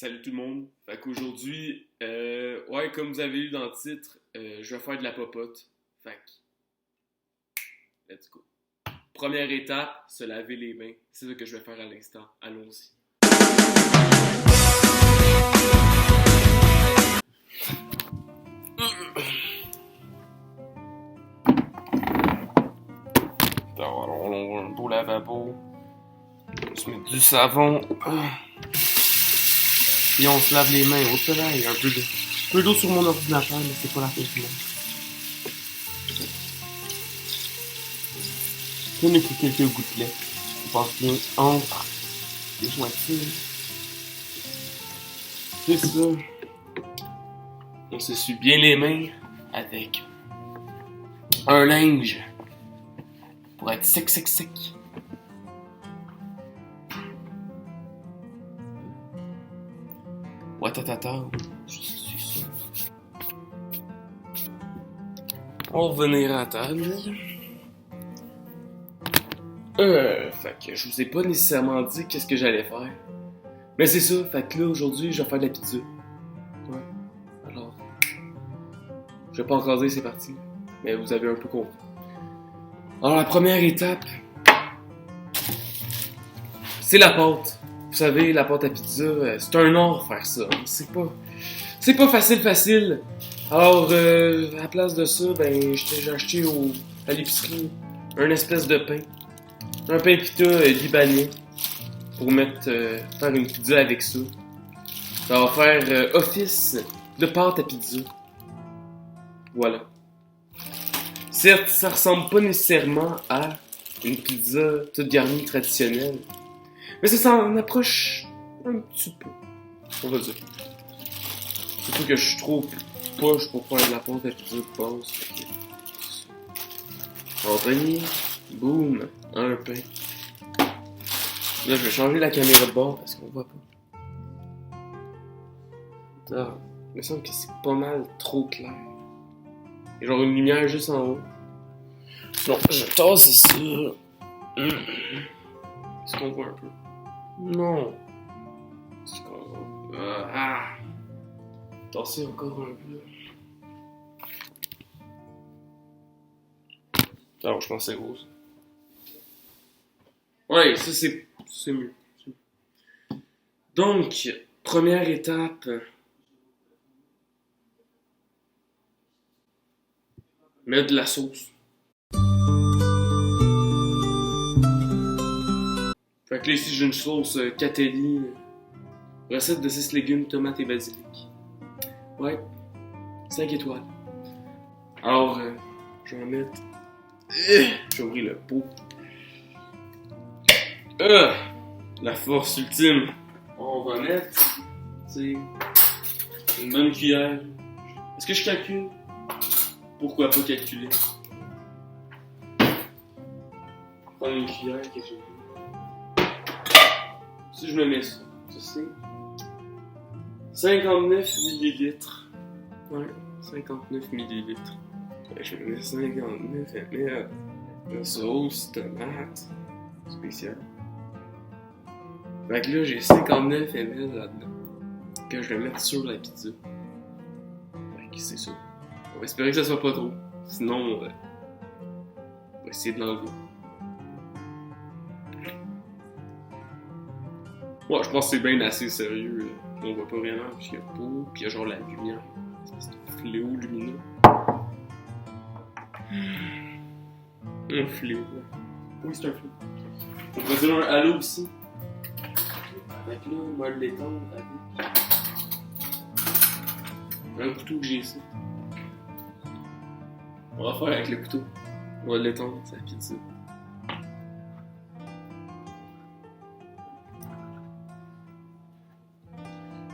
Salut tout le monde. Fait qu'aujourd'hui, comme vous avez lu dans le titre, je vais faire de la popote. Fait que, let's go. Première étape, se laver les mains. C'est ça que je vais faire à l'instant. Allons-y. Alors, un beau lavabo. On se met du savon. Et on se lave les mains. Oh là, il y a un peu d'eau sur mon ordinateur, mais c'est pas la fin du monde. Je n'ai plus quelques gouttelettes. Je passe bien entre les jointures. C'est ça. On s'essuie bien les mains avec un linge pour être sec. Watatata. On va revenir à la table. Fait que je vous ai pas nécessairement dit qu'est-ce que j'allais faire. Mais c'est ça, fait que là, aujourd'hui, je vais faire de la pizza. Ouais. Alors, je vais pas encore dire c'est parti. Mais vous avez un peu compris. Alors, la première étape, c'est la pâte. Vous savez, la pâte à pizza, c'est un art faire ça. C'est pas facile. Alors, à la place de ça, ben, j'ai acheté à l'épicerie un espèce de pain. Un pain pita libanais. Pour faire une pizza avec ça. Ça va faire office de pâte à pizza. Voilà. Certes, ça ressemble pas nécessairement à une pizza toute garnie traditionnelle. Mais ça s'en approche un petit peu. On va dire. Surtout que je suis trop poche pour faire de la pâte à pizza de base. On va pogner. Boum. Un pain. Là, je vais changer la caméra de bord parce qu'on voit pas. Ah, il me semble que c'est pas mal trop clair. Il y a genre une lumière juste en haut. Non, je tasse ça. Est-ce qu'on voit un peu? Non. Est-ce qu'on voit? Tasser encore un peu. Alors, je pense que c'est rose. Ouais, ça c'est mieux. Donc, première étape. Mettre de la sauce. Fait que là, ici, j'ai une sauce Catelli. Recette de 6 légumes, tomates et basilic. Ouais, 5 étoiles. Alors, je vais en mettre. Je vais ouvrir le pot. La force ultime. On va mettre, une bonne cuillère. Est-ce que je calcule? Pourquoi pas calculer? Prendre une cuillère, quelque chose. Si je me mets ça, c'est 59 millilitres. Ouais, 59 millilitres. Je me mets 59 ml de sauce tomate spéciale. Fait que là, j'ai 59 ml là-dedans que je vais mettre sur la pizza. Fait que c'est ça. On va espérer que ça soit pas trop. Sinon, on va essayer de l'enlever. Ouais, je pense que c'est bien assez sérieux. On voit pas vraiment, parce qu'il y a pas, puis il y a genre la lumière. C'est un fléau lumineux. Un fléau. Oui, c'est un fléau. On va dire un halo aussi. Fait que là, on va l'étendre avec un couteau que j'ai ici. On va faire avec le couteau. On va l'étendre, c'est la pizza.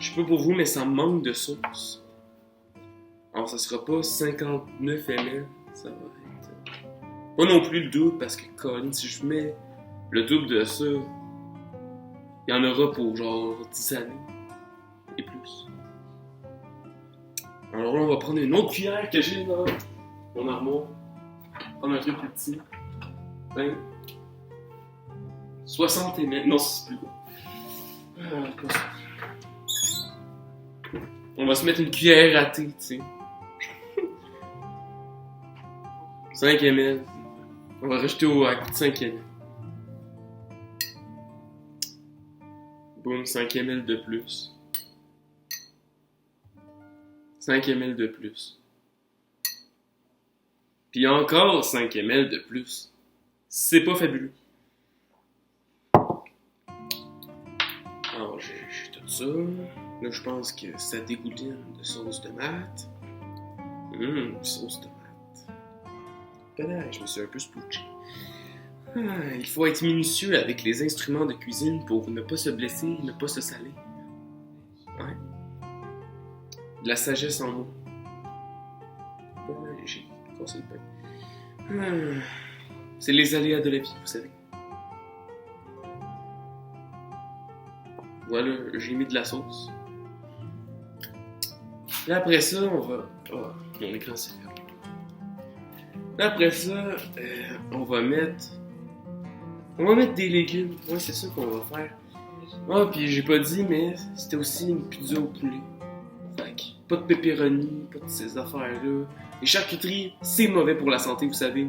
Je sais pas pour vous, mais ça me manque de sauce. Alors, ça sera pas 59 ml, ça va être. Pas non plus le double, parce que, Colin, si je mets le double de ça, il y en aura pour genre 10 années et plus. Alors là, on va prendre une autre cuillère que j'ai dans mon armoire. Prendre un truc plus petit. 60 ml. Non, c'est plus gros. On va se mettre une cuillère à thé, tu sais. 5 ml. On va rajouter à coup de 5 ml. Boum, 5 ml de plus. 5 ml de plus. Puis encore 5 ml de plus. C'est pas fabuleux. Alors, j'ai tout ça. Là, je pense que ça dégouline de sauce tomate. Sauce tomate. Peut-être, je me suis un peu spooché. Il faut être minutieux avec les instruments de cuisine pour ne pas se blesser, ne pas se saler. Ouais. De la sagesse en mots. J'ai cassé le pain. C'est les aléas de la vie, vous savez. Voilà, j'ai mis de la sauce. Là, après ça, on va... Oh, mon écran s'est fermé. Là, après ça, on va mettre des légumes. Ouais, c'est ça qu'on va faire. Ah, puis j'ai pas dit, mais c'était aussi une pizza au poulet. Fait que, pas de pepperoni, pas de ces affaires-là. Les charcuteries, c'est mauvais pour la santé, vous savez.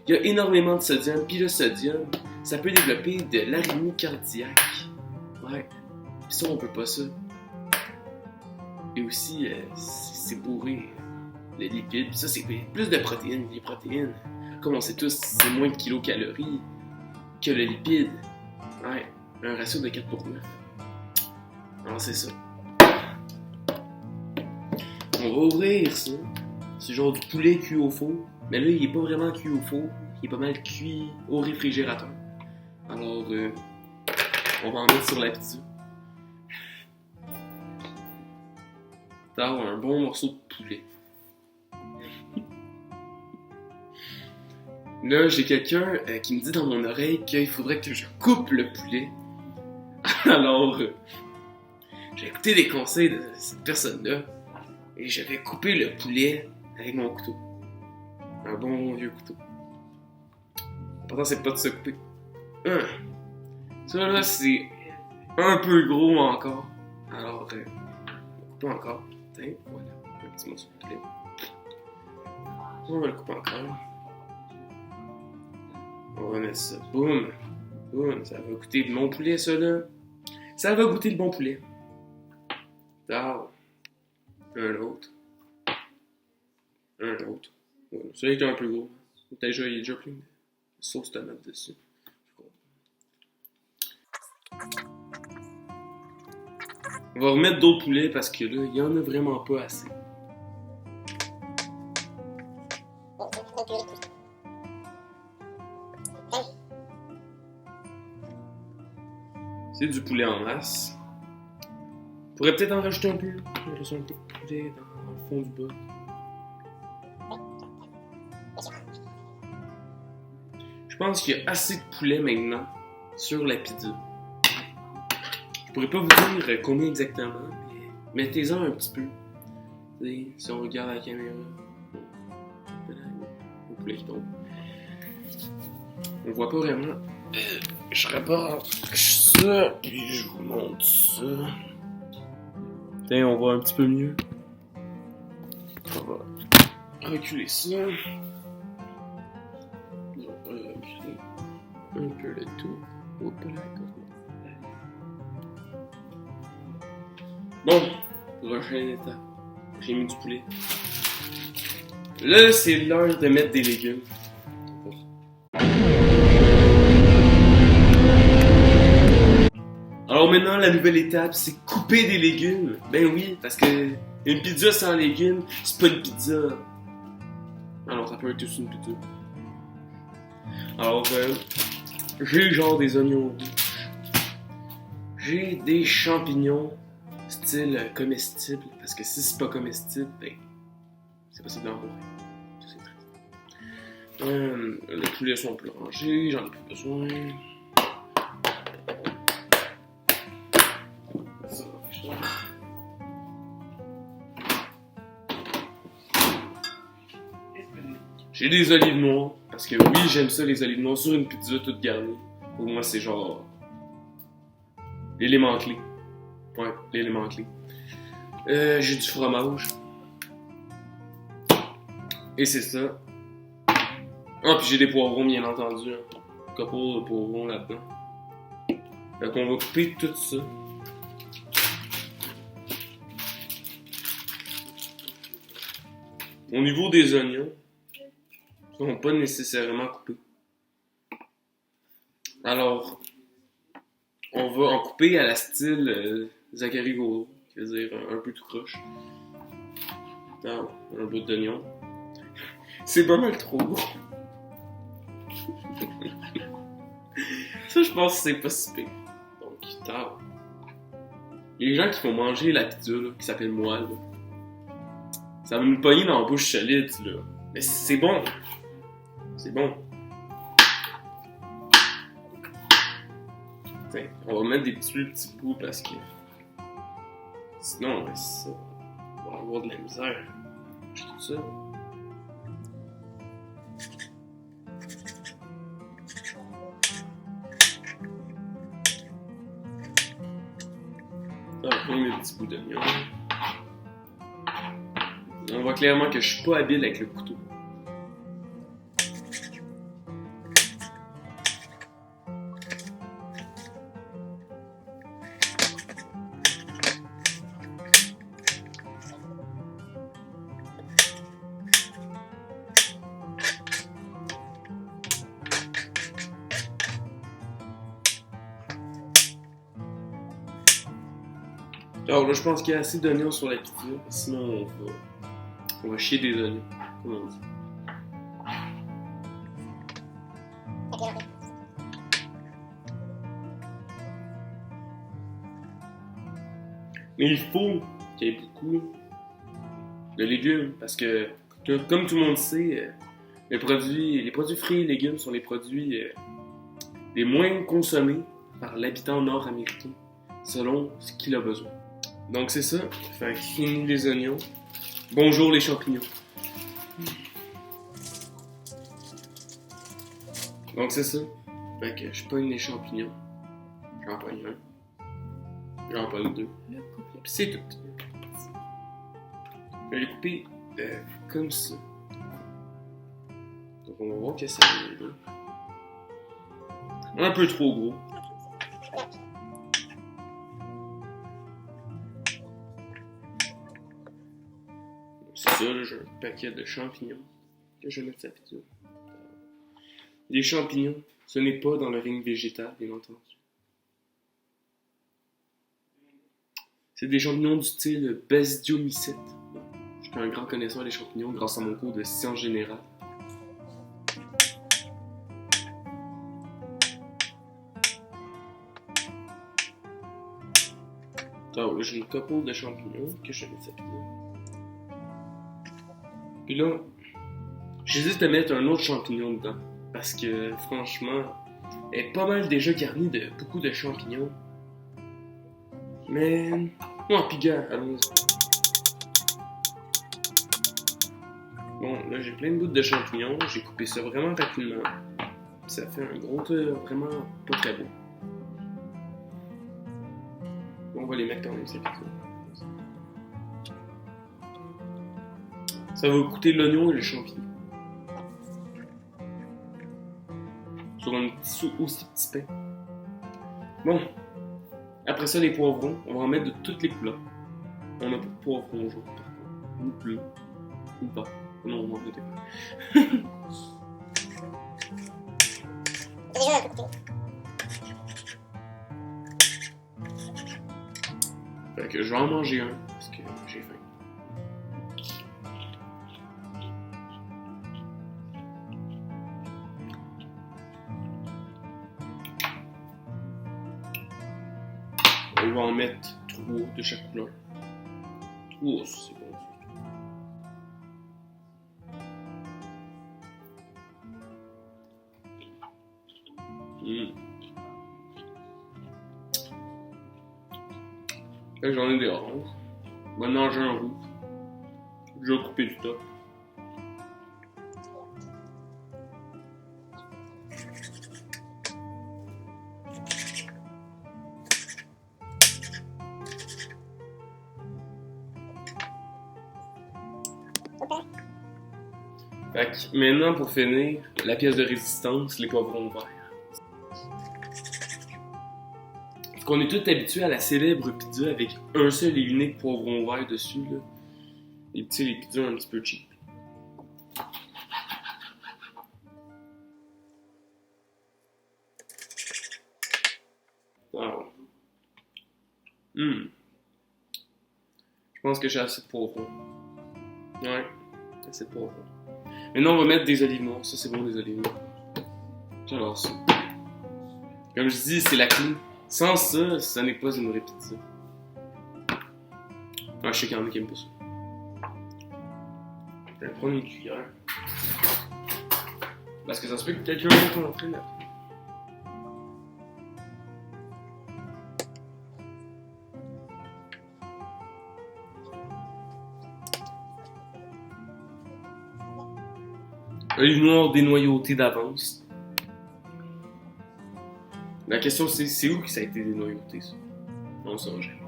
Il y a énormément de sodium, puis le sodium, ça peut développer de l'arythmie cardiaque. Ouais. Pis ça, on peut pas ça. Et aussi, c'est bourré les lipides. Pis ça, c'est plus de protéines. Les protéines, comme on sait tous, c'est moins de kilocalories que le lipide. Ouais, un ratio de 4:9. Alors, c'est ça. On va ouvrir ça. C'est genre du poulet cuit au four. Mais là, il est pas vraiment cuit au four. Il est pas mal cuit au réfrigérateur. Alors, on va en mettre sur la pizza. Un bon morceau de poulet. Là, j'ai quelqu'un qui me dit dans mon oreille qu'il faudrait que je coupe le poulet. Alors, j'ai écouté les conseils de cette personne-là et je vais couper le poulet avec mon couteau. Un bon vieux couteau. L'important, c'est pas de se couper. Ça, là, c'est un peu gros encore. Alors, on va couper encore. Voilà, un petit morceau de poulet. On va le couper encore. On va mettre ça. Boum! Boum! Ça va goûter le bon poulet, ça, là. Ça va goûter le bon poulet. Ah. Un autre. Un autre. Voilà. Celui-là est un peu gros. Déjà, il est déjà plein de sauce tomate dessus. On va remettre d'autres poulets parce que là, il y en a vraiment pas assez. C'est du poulet en masse. On pourrait peut-être en rajouter un peu. On va rajouter un peu de poulet dans le fond du bas. Je pense qu'il y a assez de poulet maintenant sur la pizza. Je pourrais pas vous dire combien exactement, mais mettez-en un petit peu. T'sais, si on regarde la caméra, le poulet qui tombe. On voit pas vraiment. Je rapporte ça, puis je vous montre ça. Tiens, on voit un petit peu mieux. On va reculer ça. On va reculer un peu le tout. Hop là, bon, prochaine étape. J'ai mis du poulet. Là, c'est l'heure de mettre des légumes. Alors maintenant, la nouvelle étape, c'est couper des légumes. Ben oui, parce que une pizza sans légumes, c'est pas une pizza. Alors, ça peut être aussi une pizza. Alors, j'ai genre des oignons rouges. J'ai des champignons style comestible, parce que si c'est pas comestible, ben, c'est possible d'en mourir. C'est triste. Les poulets sont plus rangés, j'en ai plus besoin. J'ai des olives noires, parce que oui, j'aime ça, les olives noires sur une pizza toute garnie. Pour moi, c'est genre l'élément clé. Ouais, l'élément clé. J'ai du fromage. Et c'est ça. Ah, puis j'ai des poivrons, bien entendu. Hein. Couple de poivrons là-dedans. Fait qu'on va couper tout ça. Au niveau des oignons, ils sont pas nécessairement coupés. Alors, on va en couper à la style Zachary Gaudreau, c'est-à-dire un peu tout croche. Attends, un bout d'oignon. C'est pas mal trop gros. Ça, je pense que c'est pas si pire. Donc, tard. Les gens qui font manger la pizza, là, qui s'appelle moi, là, ça va nous pogner dans la bouche solide, là. Mais c'est bon. C'est bon. T'sais, on va mettre des petits bouts parce que sinon, ça, on va avoir de la misère. Je tout ça. Ça va prendre des petits bouts d'oignon. On voit clairement que je suis pas habile avec le couteau. Alors là, je pense qu'il y a assez d'oignons sur la pizza, sinon on va chier des oignons, comme on dit. Mais il faut qu'il y ait beaucoup de légumes, parce que, comme tout le monde sait, les produits fruits et légumes sont les produits les moins consommés par l'habitant nord-américain, selon ce qu'il a besoin. Donc c'est ça, fait que fini les oignons. Bonjour les champignons. Donc c'est ça, fait que je pogne les champignons. J'en pogne un. J'en pogne deux. Puis c'est tout. Je vais les couper comme ça. Donc on va voir que ça vient là. Un peu trop gros. C'est ça, là, j'ai un paquet de champignons que je vais mettre sur la pizza. Les champignons, ce n'est pas dans le règne végétal, bien entendu. C'est des champignons du style Basidiomycete. Je suis un grand connaisseur des champignons grâce à mon cours de sciences générales. Alors là, j'ai une couple de champignons que je vais mettre sur la pizza. Puis là, j'hésite à mettre un autre champignon dedans. Parce que, franchement, elle est pas mal déjà garnie de beaucoup de champignons. Mais... Oh, pis gars, allons-y. Bon, là, j'ai plein de bouts de champignons. J'ai coupé ça vraiment rapidement. Ça fait un gros vraiment pas très beau. On va les mettre quand même, c'est plutôt. Ça va coûter l'oignon et les champignons. Sur un aussi petit pain. Bon. Après ça, les poivrons. On va en mettre de toutes les couleurs. On n'a pas de poivrons jaune, par contre. Ou bleu. Ou pas. Non, on en met des bleus. Fait que je vais en manger un. Parce que j'ai faim. On va en mettre 3 de chaque couleur. 3, c'est bon. Là, j'en ai des oranges. Maintenant, j'ai un rouge. Je vais couper du top. Fait que maintenant, pour finir, la pièce de résistance, les poivrons verts. Fait qu'on est tous habitués à la célèbre pizza avec un seul et unique poivron vert dessus, là. Les pizzas un petit peu cheap. Wow. Je pense que j'ai assez de poivrons. Ouais, assez de poivrons. Maintenant, on va mettre des olives noires. Ça, c'est bon, des olives noires. J'adore ça. Comme je dis, c'est la clé. Sans ça, ça n'est pas une vraie pizza. Ah, je sais qu'il y en a qui aiment pas ça. Je vais prendre une cuillère. Parce que ça se peut que quelqu'un va rentrer là. Olive noire dénoyautée d'avance. La question c'est où que ça a été dénoyauté, ça? On sait jamais.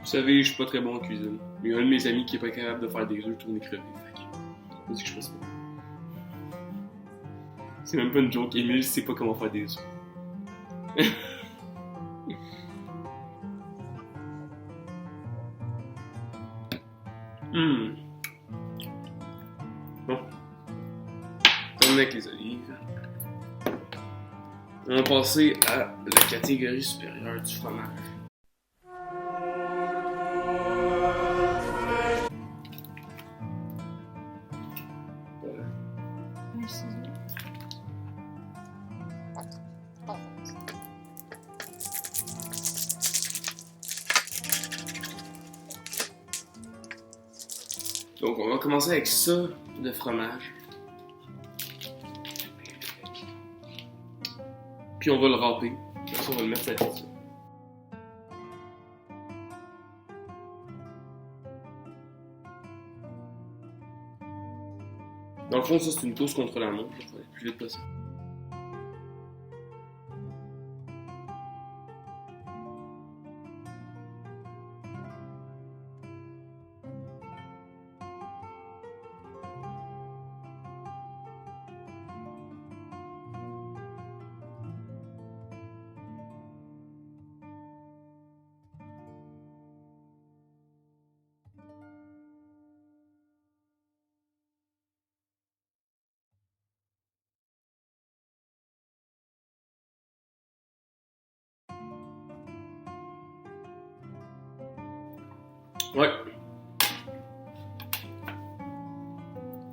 Vous savez, je suis pas très bon en cuisine. Il y a un de mes amis qui est pas capable de faire des œufs tournés crevés. Fait que, dis que je fasse pas. C'est même pas une joke. Emile sait pas comment faire des œufs. Bon. Terminé avec les olives. On va passer à la catégorie supérieure du fromage. Voilà. Donc on va commencer avec ça de fromage. Puis on va le râper. Après ça, on va le mettre sur la pizza. Dans le fond, ça c'est une course contre la montre. Il faut aller plus vite possible. Ouais.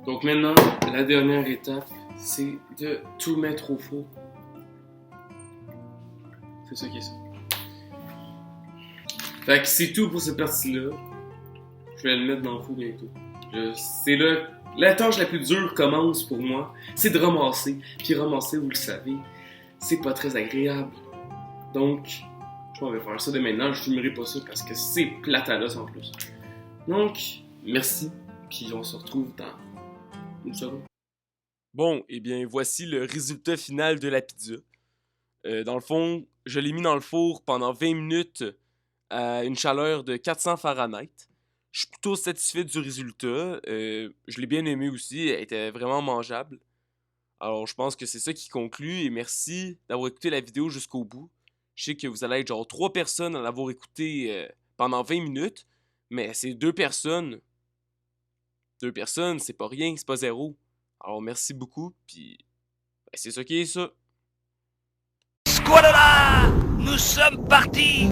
Donc maintenant, la dernière étape, c'est de tout mettre au four. C'est ça qui est ça. Fait que c'est tout pour cette partie-là. Je vais le mettre dans le four bientôt. C'est là, la tâche la plus dure commence pour moi, c'est de ramasser. Puis ramasser, vous le savez, c'est pas très agréable. Donc, je vais faire ça dès maintenant. Je filmerai pas ça parce que c'est plate à l'os en plus. Donc, merci. Puis on se retrouve dans une seconde. Bon, et bien voici le résultat final de la pizza. Dans le fond, je l'ai mis dans le four pendant 20 minutes à une chaleur de 400 Fahrenheit. Je suis plutôt satisfait du résultat. Je l'ai bien aimé aussi, elle était vraiment mangeable. Alors je pense que c'est ça qui conclut et merci d'avoir écouté la vidéo jusqu'au bout. Je sais que vous allez être genre 3 personnes à l'avoir écouté pendant 20 minutes, mais c'est 2 personnes. 2 personnes, c'est pas rien, c'est pas zéro. Alors merci beaucoup, puis ben, c'est ça qui est ça. Squadra! Nous sommes partis!